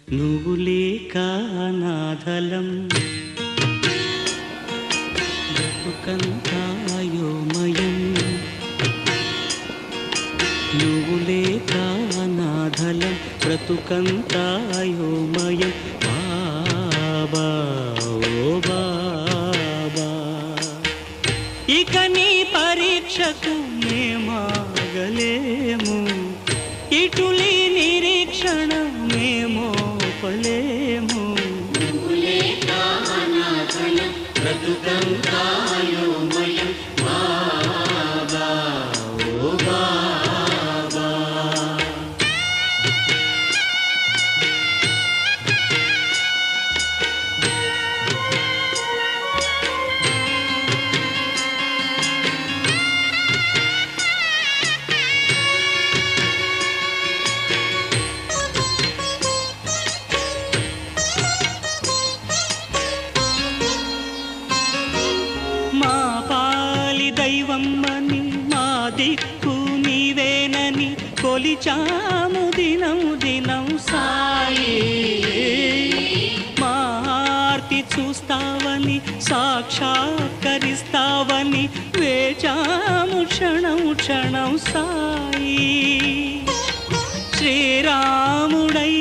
నువ్వు లేక అనాథలం బ్రతుకంతా అయోమయం నువ్వు లేక అనాథలం బ్రతుకంతా అయోమయం బాబా ఓ బాబా ఇక నీ పరీక్షకు మేమాగలేము ఇటులి నిరీక్షణ మేమోపలేము బ్రతుకంతా అయోమయం బాబా ఓ బాబా మా పాలి దైవమ్మని మా దిక్కు నీవేనని కొలిచాము దినం దినం సాయి మా ఆర్తి చూస్తావని సాక్షాత్కరిస్తావని వేచాము క్షణం క్షణం సాయి శ్రీరాముడై